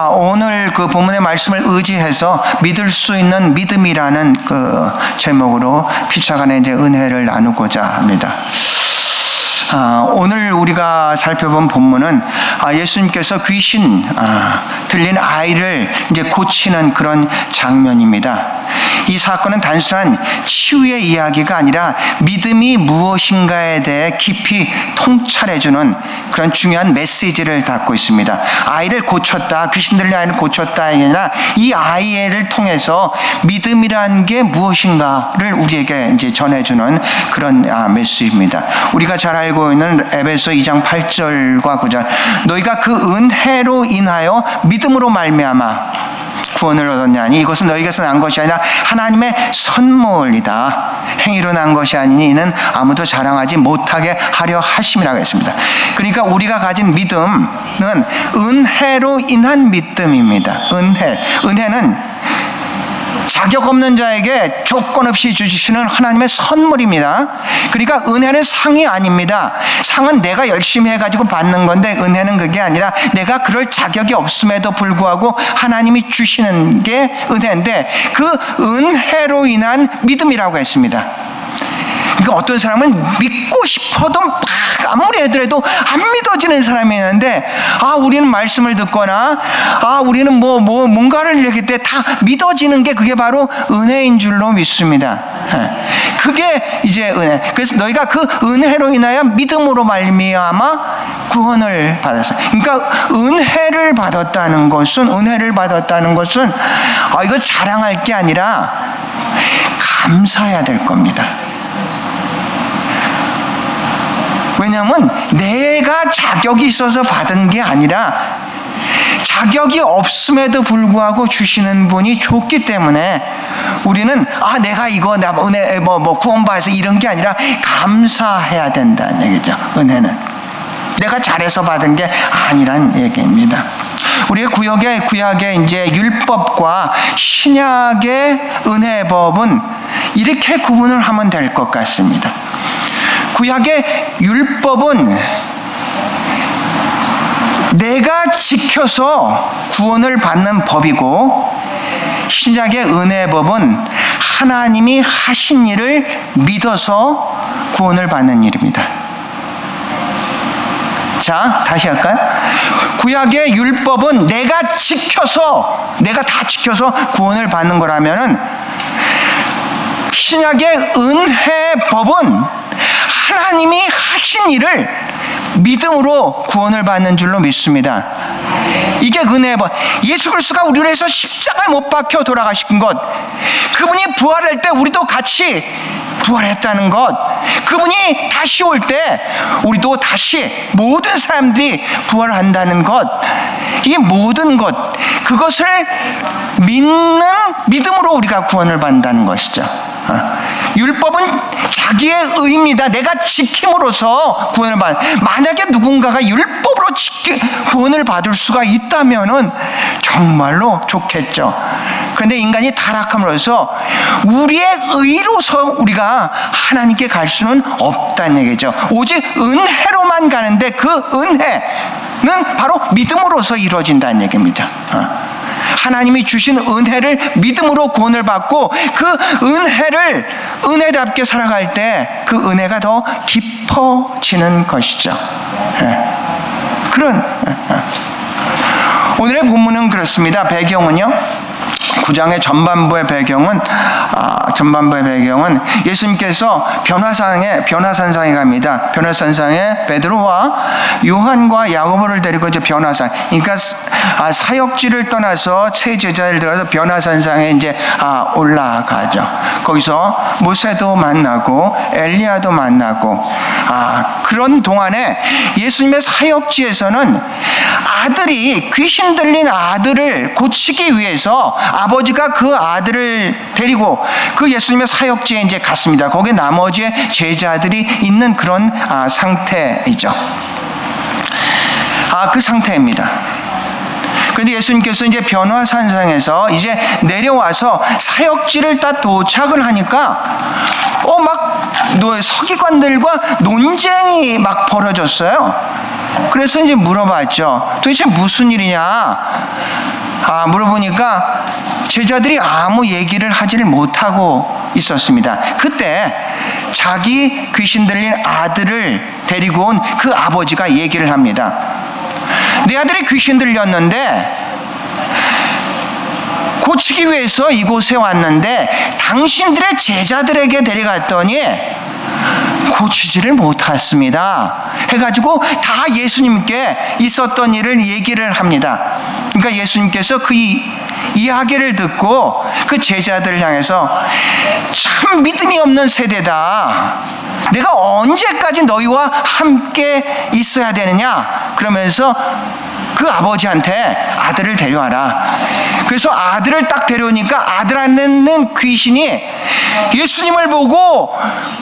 오늘 그 본문의 말씀을 의지해서 믿을 수 있는 믿음이라는 그 제목으로 피차간의 이제 은혜를 나누고자 합니다. 오늘 우리가 살펴본 본문은 예수님께서 귀신 들린 아이를 이제 고치는 그런 장면입니다. 이 사건은 단순한 치유의 이야기가 아니라 믿음이 무엇인가에 대해 깊이 통찰해주는 그런 중요한 메시지를 담고 있습니다. 아이를 고쳤다, 귀신 들린 아이를 고쳤다 아니라 이 아이를 통해서 믿음이라는 게 무엇인가를 우리에게 이제 전해주는 그런 메시지입니다. 우리가 잘 알고 있는 에베소 2장 8절과 9절, 너희가 그 은혜로 인하여 믿음으로 말미암아 구원을 얻었냐니 이것은 너희에게서 난 것이 아니라 하나님의 선물이다. 행위로 난 것이 아니니 이는 아무도 자랑하지 못하게 하려 하심이라고 했습니다. 그러니까 우리가 가진 믿음은 은혜로 인한 믿음입니다. 은혜는 자격 없는 자에게 조건 없이 주시는 하나님의 선물입니다. 그러니까 은혜는 상이 아닙니다. 상은 내가 열심히 해가지고 받는 건데 은혜는 그게 아니라 내가 그럴 자격이 없음에도 불구하고 하나님이 주시는 게 은혜인데 그 은혜로 인한 믿음이라고 했습니다. 그러니까 어떤 사람은 믿고 싶어도 막 아무리 해도 안 믿어지는 사람이 있는데 우리는 말씀을 듣거나 우리는 뭔가를 얘기할 때 다 믿어지는 게 그게 바로 은혜인 줄로 믿습니다. 그게 이제 은혜. 그래서 너희가 그 은혜로 인하여 믿음으로 말미암아 구원을 받았어. 그러니까 은혜를 받았다는 것은 이거 자랑할 게 아니라 감사해야 될 겁니다. 왜냐하면 내가 자격이 있어서 받은 게 아니라 자격이 없음에도 불구하고 주시는 분이 좋기 때문에 우리는 내가 이거 은혜 구원받아서 이런 게 아니라 감사해야 된다는 얘기죠. 은혜는 내가 잘해서 받은 게 아니란 얘기입니다. 우리의 구약의 이제 율법과 신약의 은혜법은 이렇게 구분을 하면 될 것 같습니다. 구약의 율법은 내가 지켜서 구원을 받는 법이고 신약의 은혜법은 하나님이 하신 일을 믿어서 구원을 받는 일입니다. 자, 다시 할까요? 구약의 율법은 내가 다 지켜서 구원을 받는 거라면은 신약의 은혜법은 하나님이 하신 일을 믿음으로 구원을 받는 줄로 믿습니다. 이게 은혜법. 예수 그리스도가 우리를 위해서 십자가에 못 박혀 돌아가신 것, 그분이 부활할 때 우리도 같이 부활했다는 것, 그분이 다시 올 때 우리도 다시 모든 사람들이 부활한다는 것, 이 모든 것, 그것을 믿는 믿음으로 우리가 구원을 받는다는 것이죠. 율법은 자기의 의입니다. 내가 지킴으로써 구원을 만약에 누군가가 율법으로 구원을 받을 수가 있다면은 정말로 좋겠죠. 그런데 인간이 타락함으로써 우리의 의로서 우리가 하나님께 갈 수는 없다는 얘기죠. 오직 은혜로만 가는데 그 은혜는 바로 믿음으로서 이루어진다는 얘기입니다. 하나님이 주신 은혜를 믿음으로 구원을 받고 그 은혜를 은혜답게 살아갈 때 그 은혜가 더 깊어지는 것이죠. 오늘의 본문은 그렇습니다. 배경은요, 9장의 전반부의 배경은 예수님께서 변화산상에 갑니다. 변화산상에 베드로와 요한과 야고보를 데리고 이제 변화산, 그러니까 사역지를 떠나서 새 제자를 들어서 변화산상에 이제 올라가죠. 거기서 모세도 만나고 엘리야도 만나고 그런 동안에 예수님의 사역지에서는 아들이 귀신 들린 아들을 고치기 위해서 아버지가 그 아들을 데리고 그 예수님의 사역지에 이제 갔습니다. 거기에 나머지 제자들이 있는 그런 상태이죠. 그 상태입니다. 그런데 예수님께서 이제 변화산상에서 이제 내려와서 사역지를 딱 도착을 하니까 서기관들과 논쟁이 막 벌어졌어요. 그래서 이제 물어봤죠. 도대체 무슨 일이냐? 물어보니까 제자들이 아무 얘기를 하지를 못하고 있었습니다. 그때 자기 귀신 들린 아들을 데리고 온 그 아버지가 얘기를 합니다. 내 아들이 귀신 들렸는데 고치기 위해서 이곳에 왔는데 당신들의 제자들에게 데려갔더니 고치지를 못했습니다 해가지고 다 예수님께 있었던 일을 얘기를 합니다. 그러니까 예수님께서 그 이야기를 듣고 그 제자들을 향해서 참 믿음이 없는 세대다, 내가 언제까지 너희와 함께 있어야 되느냐 그러면서 그 아버지한테 아들을 데려와라. 그래서 아들을 딱 데려오니까 아들 안에 있는 귀신이 예수님을 보고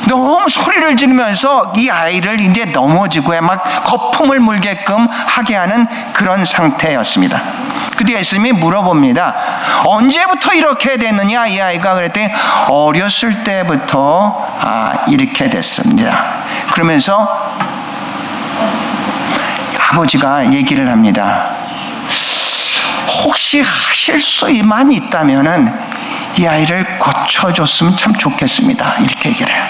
너무 소리를 지르면서 이 아이를 이제 넘어지고 막 거품을 물게끔 하게 하는 그런 상태였습니다. 그때 예수님이 물어봅니다. 언제부터 이렇게 됐느냐 이 아이가. 그랬더니 어렸을 때부터 이렇게 됐습니다. 그러면서 아버지가 얘기를 합니다. 혹시 하실 수만 있다면은 이 아이를 고쳐줬으면 참 좋겠습니다. 이렇게 얘기를 해요.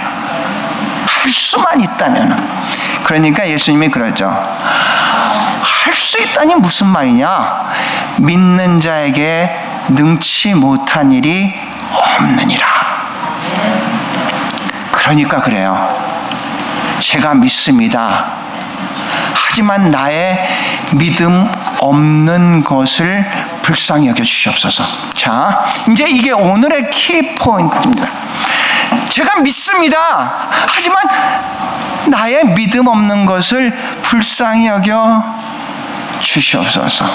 할 수만 있다면은. 그러니까 예수님이 그러죠. 할 수 있다니 무슨 말이냐? 믿는 자에게 능치 못한 일이 없느니라. 그러니까 그래요. 제가 믿습니다. 하지만 나의 믿음 없는 것을 불쌍히 여겨 주시옵소서. 자, 이제 이게 오늘의 키포인트입니다. 제가 믿습니다. 하지만 나의 믿음 없는 것을 불쌍히 여겨 주시옵소서.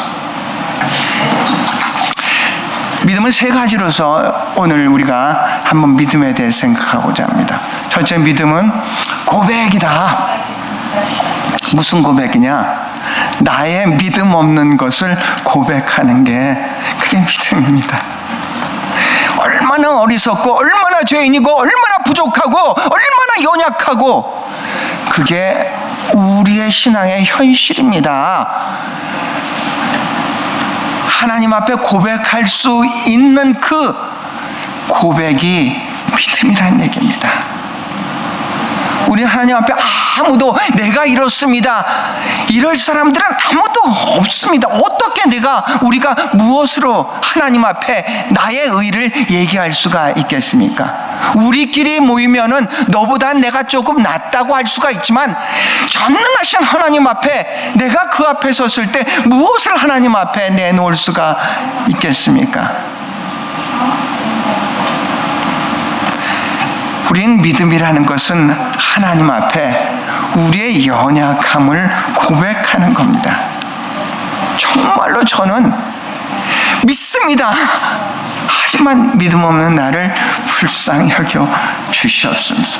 믿음은 세 가지로서 오늘 우리가 한번 믿음에 대해 생각하고자 합니다. 첫째, 믿음은 고백이다. 무슨 고백이냐? 나의 믿음 없는 것을 고백하는 게 그게 믿음입니다. 얼마나 어리석고 얼마나 죄인이고 얼마나 부족하고 얼마나 연약하고, 그게 우리의 신앙의 현실입니다. 하나님 앞에 고백할 수 있는 그 고백이 믿음이라는 얘기입니다. 우리 하나님 앞에 아무도 내가 이렇습니다, 이럴 사람들은 아무도 없습니다. 어떻게 우리가 무엇으로 하나님 앞에 나의 의를 얘기할 수가 있겠습니까? 우리끼리 모이면은 너보다 내가 조금 낫다고 할 수가 있지만 전능하신 하나님 앞에 내가 그 앞에 섰을 때 무엇을 하나님 앞에 내놓을 수가 있겠습니까? 우린 믿음이라는 것은 하나님 앞에 우리의 연약함을 고백하는 겁니다. 정말로 저는 믿습니다. 하지만 믿음 없는 나를 불쌍히 여겨 주시옵소서.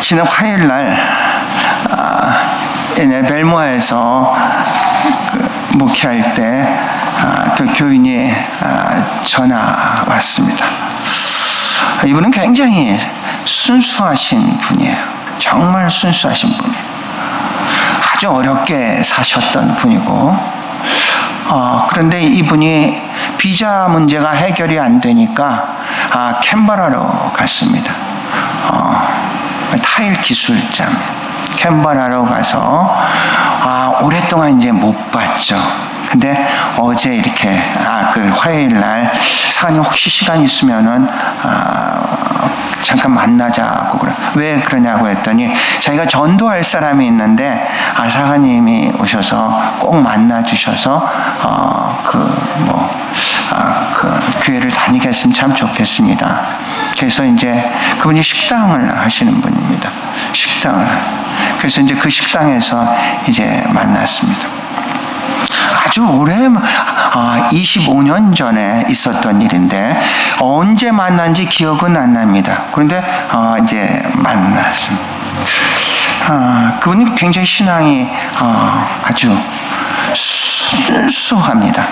지난 화요일 날 옛날 벨모아에서 목회할 때 그 교인이 전화 왔습니다. 이분은 굉장히 순수하신 분이에요. 정말 순수하신 분이에요. 아주 어렵게 사셨던 분이고, 그런데 이분이 비자 문제가 해결이 안 되니까 캔버라로 갔습니다. 타일 기술자 캔버라로 가서 오랫동안 이제 못 봤죠. 근데 어제 이렇게 그 화요일 날 사관님 혹시 시간 있으면은 잠깐 만나자고 그래. 왜 그러냐고 했더니 자기가 전도할 사람이 있는데 사관님이 오셔서 꼭 만나 주셔서 그 교회를 다니게 했으면 참 좋겠습니다. 그래서 이제 그분이 식당을 하시는 분입니다. 식당을. 그래서 이제 그 식당에서 이제 만났습니다. 아주 오래 25년 전에 있었던 일인데 언제 만난지 기억은 안 납니다. 그런데 이제 만났습니다. 그분이 굉장히 신앙이 아주 순수합니다.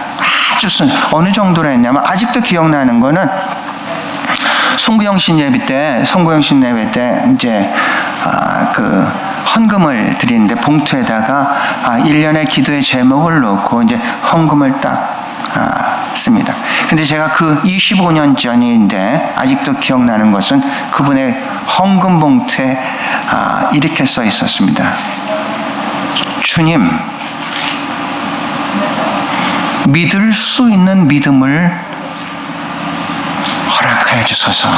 아주 어느 정도로 했냐면 아직도 기억나는 거는 송구영신 예배 때 이제 그 헌금을 드리는데 봉투에다가 1년의 기도의 제목을 넣고 이제 헌금을 딱 씁니다. 근데 제가 그 25년 전인데 아직도 기억나는 것은 그분의 헌금 봉투에 이렇게 써 있었습니다. 주님, 믿을 수 있는 믿음을 허락하여 주소서.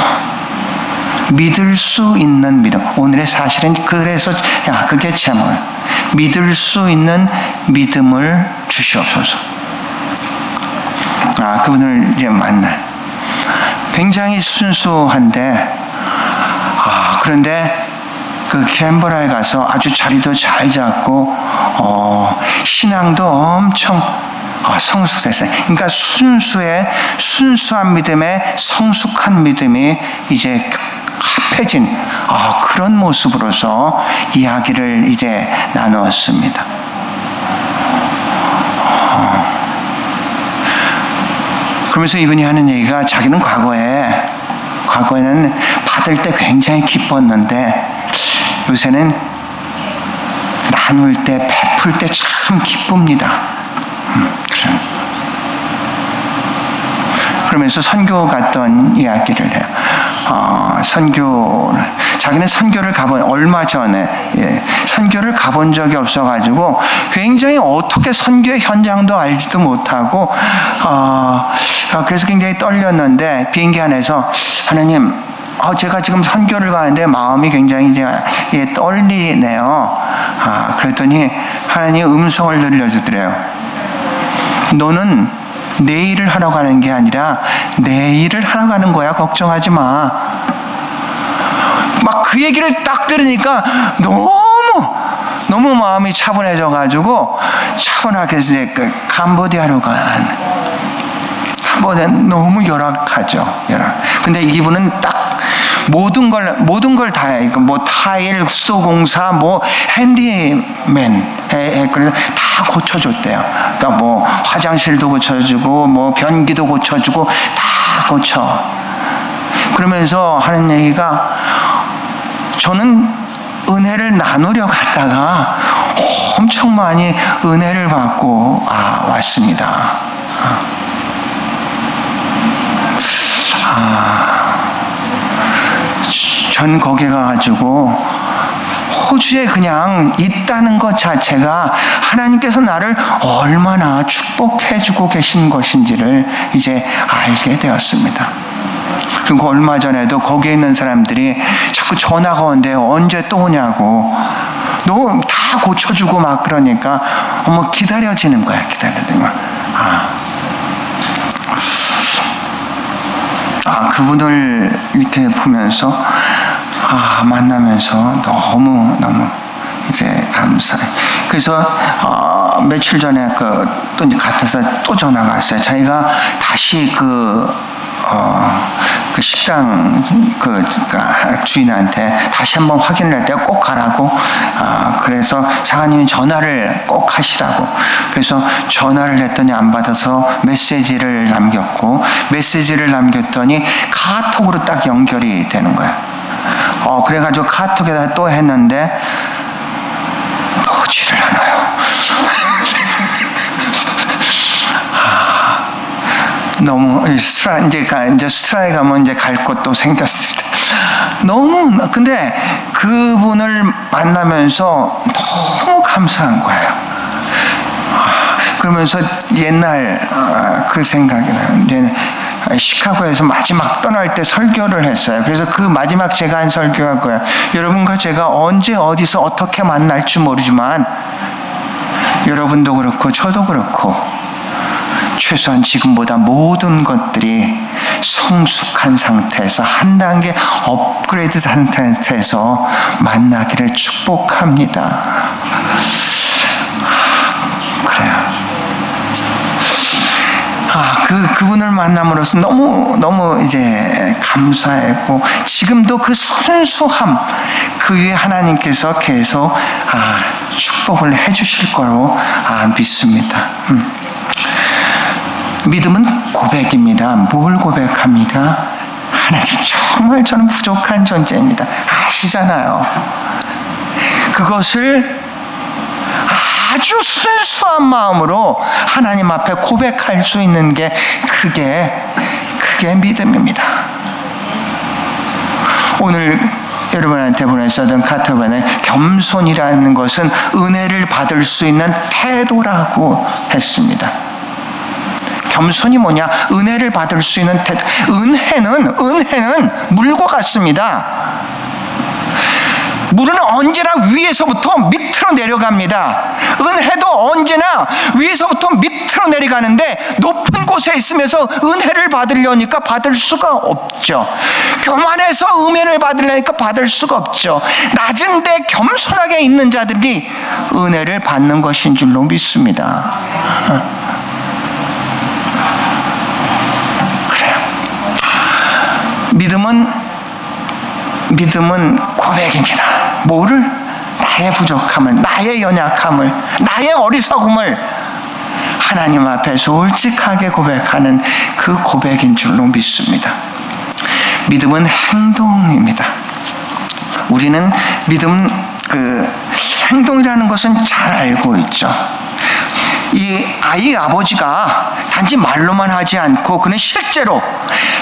믿을 수 있는 믿음. 오늘의 사실은 그래서 그게 제목. 믿을 수 있는 믿음을 주시옵소서. 그분을 이제 만나요. 굉장히 순수한데 그런데 그 캔버라에 가서 아주 자리도 잘 잡고 신앙도 엄청 성숙했어요. 그러니까 순수한 믿음에 성숙한 믿음이 이제 합해진 그런 모습으로서 이야기를 이제 나누었습니다. 그러면서 이분이 하는 얘기가 자기는 과거에는 받을 때 굉장히 기뻤는데 요새는 나눌 때, 베풀 때 참 기쁩니다. 그러면서 선교 갔던 이야기를 해요. 자기는 선교를 얼마 전에 선교를 가본 적이 없어가지고 굉장히 어떻게 선교의 현장도 알지도 못하고 그래서 굉장히 떨렸는데 비행기 안에서 하나님, 제가 지금 선교를 가는데 마음이 굉장히 이제 떨리네요. 그랬더니 하나님 음성을 들려주더래요. 너는 내 일을 하러 가는 게 아니라 내 일을 하러 가는 거야. 걱정하지 마. 막 그 얘기를 딱 들으니까 너무 마음이 차분해져가지고 차분하게 이제 캄보디아로 캄보디아 너무 열악하죠. 근데 이분은 딱 모든 걸 다 해. 뭐 타일, 수도공사, 뭐 핸디맨, 그래서 다 고쳐줬대요. 그러니까 뭐 화장실도 고쳐주고, 뭐 변기도 고쳐주고, 다 고쳐. 그러면서 하는 얘기가 저는 은혜를 나누려 갔다가 엄청 많이 은혜를 받고 왔습니다. 전 거기 가가지고 호주에 그냥 있다는 것 자체가 하나님께서 나를 얼마나 축복해주고 계신 것인지를 이제 알게 되었습니다. 그리고 얼마 전에도 거기에 있는 사람들이 자꾸 전화가 오는데 언제 또 오냐고 너무 다 고쳐주고 막 그러니까 기다려지는 거야. 그분을 이렇게 보면서 만나면서 너무 이제 감사해. 그래서 며칠 전에 또 이제 같아서 또 전화가 왔어요. 자기가 다시 그 식당 주인한테 다시 한번 확인을 할 때 꼭 가라고 그래서 사장님이 전화를 꼭 하시라고 그래서 전화를 했더니 안 받아서 메시지를 남겼더니 카톡으로 딱 연결이 되는 거야. 그래가지고 카톡에다 또 했는데 오지를 않아요. 너무 이제 스트라에 가면 이제 갈 곳도 생겼습니다. 근데 그분을 만나면서 너무 감사한 거예요. 그러면서 옛날 그 생각이 나요. 시카고에서 마지막 떠날 때 설교를 했어요. 그래서 그 마지막 제가 한 설교가 그거예요. 여러분과 제가 언제 어디서 어떻게 만날지 모르지만 여러분도 그렇고 저도 그렇고 최소한 지금보다 모든 것들이 성숙한 상태에서 한 단계 업그레이드 상태에서 만나기를 축복합니다. 그래요. 그분을 만남으로써 너무 이제 감사했고 지금도 그 순수함 그 위에 하나님께서 계속 축복을 해주실 거로 믿습니다. 믿음은 고백입니다. 뭘 고백합니다? 하나님 정말 저는 부족한 존재입니다. 아시잖아요. 그것을 아주 순수한 마음으로 하나님 앞에 고백할 수 있는 게 그게 믿음입니다. 오늘 여러분한테 보냈었던 카톡에 겸손이라는 것은 은혜를 받을 수 있는 태도라고 했습니다. 겸손이 뭐냐? 은혜를 받을 수 있는 태도. 은혜는 물과 같습니다. 물은 언제나 위에서부터 밑으로 내려갑니다. 은혜도 언제나 위에서부터 밑으로 내려가는데 높은 곳에 있으면서 은혜를 받으려니까 받을 수가 없죠. 교만해서 은혜를 받으려니까 받을 수가 없죠. 낮은데 겸손하게 있는 자들이 은혜를 받는 것인 줄로 믿습니다. 그래요. 믿음은 고백입니다. 뭐를? 나의 부족함을, 나의 연약함을, 나의 어리석음을 하나님 앞에 솔직하게 고백하는 그 고백인 줄로 믿습니다. 믿음은 행동입니다. 우리는 믿음, 행동이라는 것은 잘 알고 있죠. 이 아이 아버지가 단지 말로만 하지 않고 그는 실제로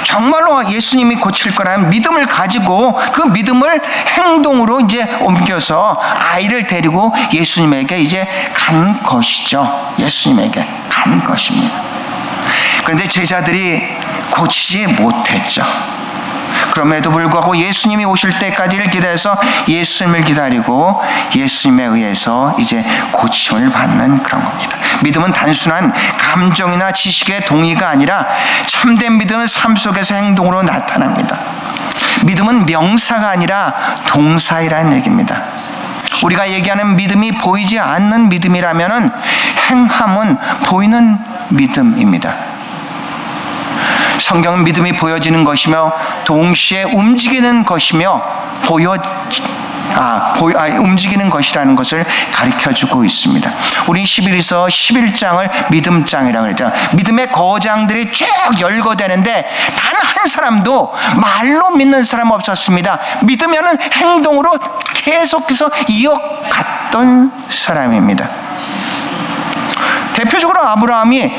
정말로 예수님이 고칠 거라는 믿음을 가지고 그 믿음을 행동으로 이제 옮겨서 아이를 데리고 예수님에게 이제 간 것이죠. 예수님에게 간 것입니다. 그런데 제자들이 고치지 못했죠. 그럼에도 불구하고 예수님이 오실 때까지를 기다려서 예수님을 기다리고 예수님에 의해서 이제 고침을 받는 그런 겁니다. 믿음은 단순한 감정이나 지식의 동의가 아니라 참된 믿음은 삶 속에서 행동으로 나타납니다. 믿음은 명사가 아니라 동사이라는 얘기입니다. 우리가 얘기하는 믿음이 보이지 않는 믿음이라면 행함은 보이는 믿음입니다. 성경은 믿음이 보여지는 것이며 동시에 움직이는 것이며 움직이는 것이라는 것을 가르쳐주고 있습니다. 우리 11에서 11장을 믿음장이라고 그랬죠. 믿음의 거장들이 쭉 열거되는데 단 한 사람도 말로 믿는 사람 없었습니다. 믿으면은 행동으로 계속해서 이어갔던 사람입니다. 대표적으로 아브라함이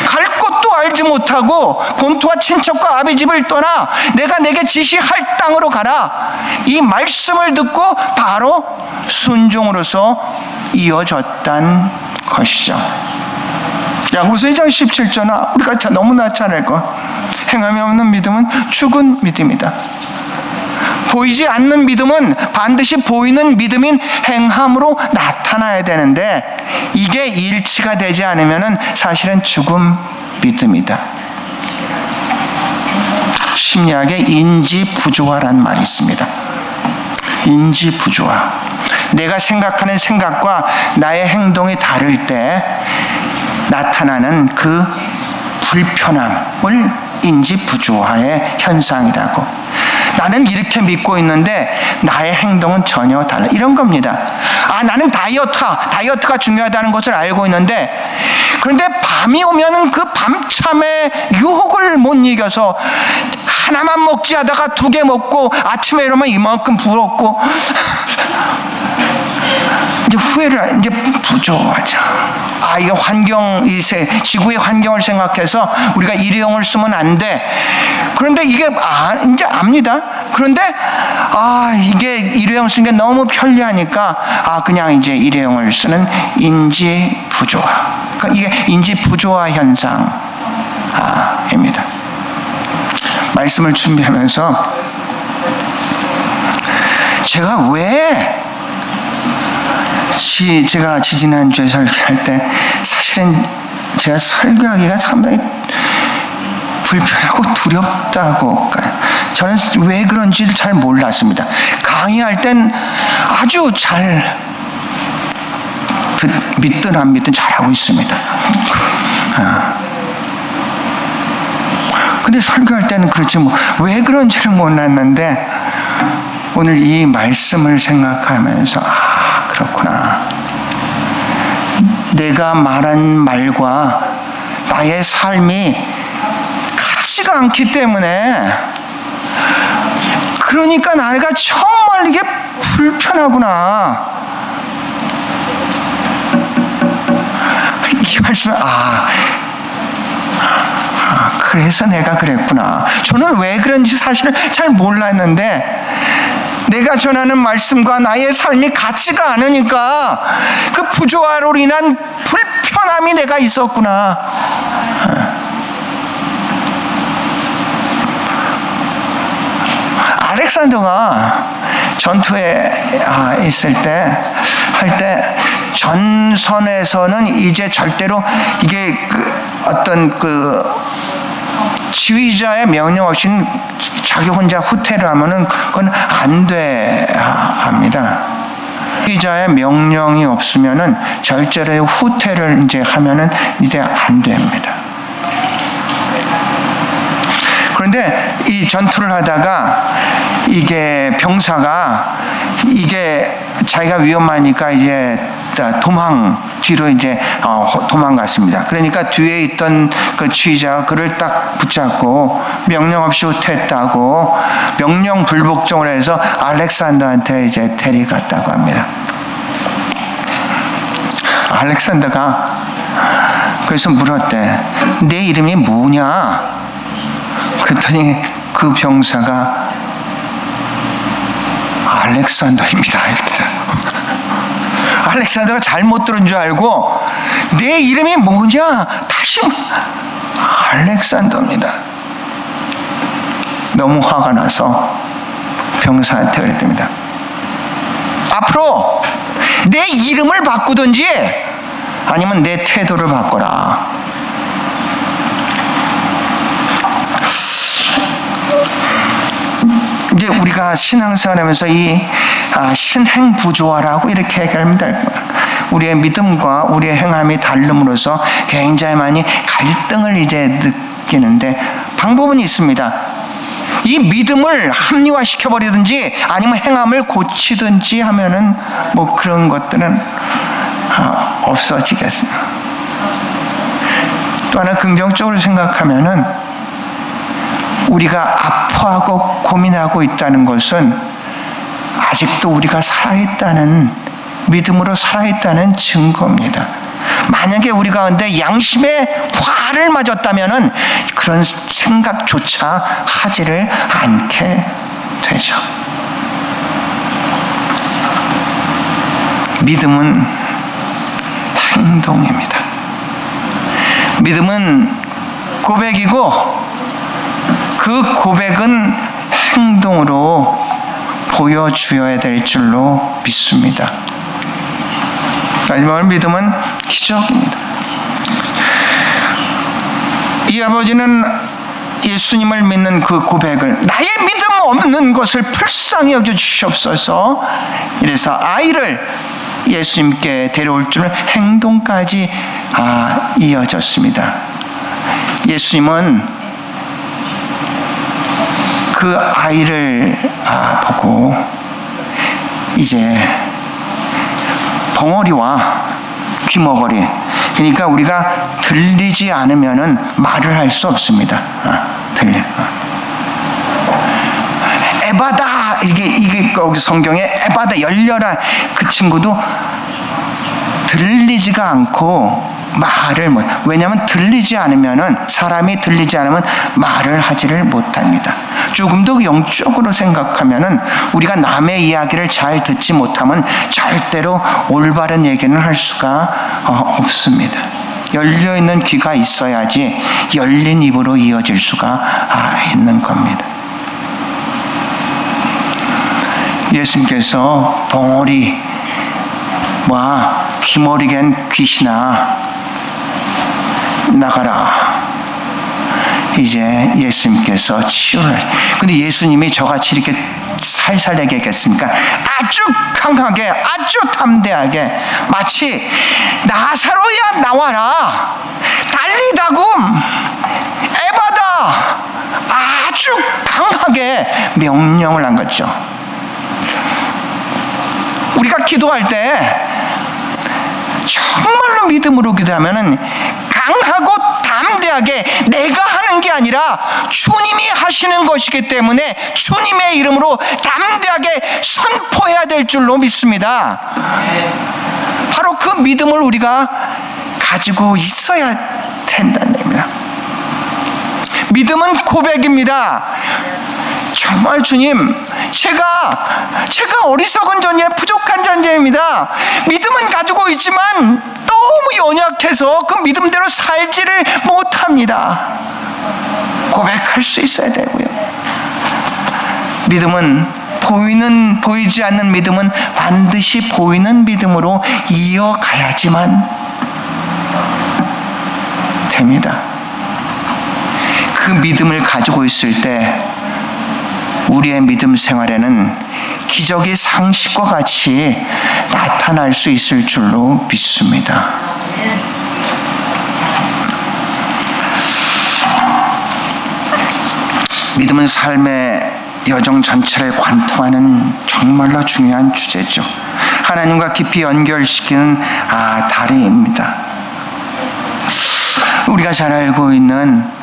갈 곳도 알지 못하고 본토와 친척과 아비 집을 떠나 내가 내게 지시할 땅으로 가라. 이 말씀을 듣고 바로 순종으로서 이어졌단 것이죠. 야고보서 2장 17절 우리가 너무나 잘 알고 행함이 없는 믿음은 죽은 믿음이다. 보이지 않는 믿음은 반드시 보이는 믿음인 행함으로 나타나야 되는데 이게 일치가 되지 않으면 사실은 죽은 믿음이다. 심리학에 인지부조화라는 말이 있습니다. 인지부조화. 내가 생각하는 생각과 나의 행동이 다를 때 나타나는 그 불편함을 인지부조화의 현상이라고. 나는 이렇게 믿고 있는데 나의 행동은 전혀 달라. 이런 겁니다. 나는 다이어트가 중요하다는 것을 알고 있는데 그런데 밤이 오면은 그 밤참의 유혹을 못 이겨서 하나만 먹지 하다가 2개 먹고 아침에 일어나면 이만큼 부었고 이제 후회를 이제 부조하죠. 이게 지구의 환경을 생각해서 우리가 일회용을 쓰면 안 돼. 그런데 이게 이제 압니다. 그런데 이게 일회용 쓰는 게 너무 편리하니까 그냥 이제 일회용을 쓰는 인지 부조화. 그러니까 이게 인지 부조화 현상입니다. 말씀을 준비하면서 제가 왜 제가 지지난주에 설교할 때 사실은 제가 설교하기가 상당히 불편하고 두렵다고 저는 왜 그런지를 잘 몰랐습니다. 강의할 땐 아주 잘 믿든 안 믿든 잘하고 있습니다. 근데 설교할 때는 그렇지 왜 그런지를 몰랐는데 오늘 이 말씀을 생각하면서 그렇구나. 내가 말한 말과 나의 삶이 같지가 않기 때문에 그러니까 내가 정말 이게 불편하구나. 이 말씀은 그래서 내가 그랬구나. 저는 왜 그런지 사실은 잘 몰랐는데 내가 전하는 말씀과 나의 삶이 같지가 않으니까 그 부조화로 인한 불편함이 내가 있었구나. 알렉산더가 전투에 있을 때 할 때 전선에서는 이제 절대로 이게 어떤 지휘자의 명령 없이는 자기 혼자 후퇴를 하면은 그건 안 돼 합니다. 지휘자의 명령이 없으면은 절대로 후퇴를 이제 하면은 이제 안 됩니다. 그런데 이 전투를 하다가 이게 병사가 이게 자기가 위험하니까 이제 뒤로 이제 도망갔습니다. 그러니까 뒤에 있던 그 지휘자가 그를 딱 붙잡고 명령 없이 후퇴했다고 명령 불복종을 해서 알렉산더한테 이제 데려갔다고 합니다. 알렉산더가 그래서 물었대. 내 이름이 뭐냐? 그랬더니 그 병사가 알렉산더입니다. 이렇게. 알렉산더가 잘못 들은 줄 알고 내 이름이 뭐냐? 다시 알렉산더입니다. 너무 화가 나서 병사한테 그랬답니다. 앞으로 내 이름을 바꾸든지 아니면 내 태도를 바꿔라. 이제 우리가 신앙생활하면서 이 신행부조화라고 이렇게 얘기합니다. 우리의 믿음과 우리의 행함이 다름으로써 굉장히 많이 갈등을 이제 느끼는데 방법은 있습니다. 이 믿음을 합리화시켜버리든지 아니면 행함을 고치든지 하면은 뭐 그런 것들은 없어지겠습니다. 또 하나 긍정적으로 생각하면은 우리가 아파하고 고민하고 있다는 것은 아직도 우리가 살아있다는, 믿음으로 살아있다는 증거입니다. 만약에 우리 가운데 양심의 화를 맞았다면 그런 생각조차 하지를 않게 되죠. 믿음은 행동입니다. 믿음은 고백이고 그 고백은 행동으로 보여주어야 될 줄로 믿습니다. 마지막으로 믿음은 기적입니다. 이 아버지는 예수님을 믿는 그 고백을 나의 믿음 없는 것을 불쌍히 여겨주시옵소서 이래서 아이를 예수님께 데려올 줄 행동까지 이어졌습니다. 예수님은 그 아이를 보고 이제 벙어리와 귀머거리, 그러니까 우리가 들리지 않으면은 말을 할 수 없습니다. 들려. 에바다, 이게 거기 성경에 에바다, 열려라. 그 친구도 들리지가 않고 말을 못. 왜냐하면 들리지 않으면은, 사람이 들리지 않으면 말을 하지를 못합니다. 조금 더 영적으로 생각하면은 우리가 남의 이야기를 잘 듣지 못하면 절대로 올바른 얘기는 할 수가 없습니다. 열려 있는 귀가 있어야지 열린 입으로 이어질 수가 있는 겁니다. 예수님께서 벙어리와 귀머리겐 귀신아 나가라. 이제 예수님께서 치유를 하시죠. 근데 예수님이 저같이 이렇게 살살 얘기했겠습니까? 아주 강하게, 아주 담대하게, 마치 나사로야 나와라, 달리다굼, 에바다, 아주 강하게 명령을 한 거죠. 우리가 기도할 때 정말로 믿음으로 기도하면은 강하고 담대하게 담대하게 내가 하는 게 아니라 주님이 하시는 것이기 때문에 주님의 이름으로 담대하게 선포해야 될 줄로 믿습니다. 바로 그 믿음을 우리가 가지고 있어야 된다는 겁니다. 믿음은 고백입니다. 정말 주님, 제가 어리석은 존재, 부족한 존재입니다. 믿음은 가지고 있지만 너무 연약해서 그 믿음대로 살지를 못합니다. 고백할 수 있어야 되고요. 믿음은 보이지 않는 믿음은 반드시 보이는 믿음으로 이어가야지만 됩니다. 그 믿음을 가지고 있을 때 우리의 믿음 생활에는 기적이 상식과 같이 나타날 수 있을 줄로 믿습니다. 믿음은 삶의 여정 전체를 관통하는 정말로 중요한 주제죠. 하나님과 깊이 연결시키는 다리입니다. 우리가 잘 알고 있는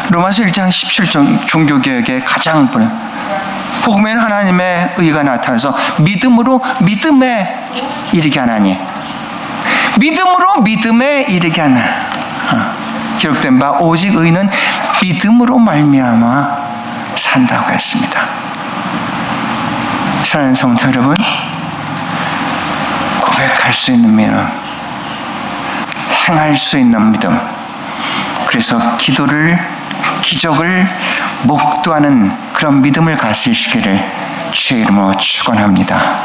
로마서 1장 17절 종교개혁의 가장 복음에는 하나님의 의가 나타나서 믿음으로 믿음에 이르게 하나니, 믿음으로 믿음에 이르게 하나. 기록된 바 오직 의는 믿음으로 말미암아 산다고 했습니다. 사랑하는 성도 여러분, 고백할 수 있는 믿음, 행할 수 있는 믿음, 그래서 기적을 목도하는 그런 믿음을 가지시기를 주의 이름으로 축원합니다.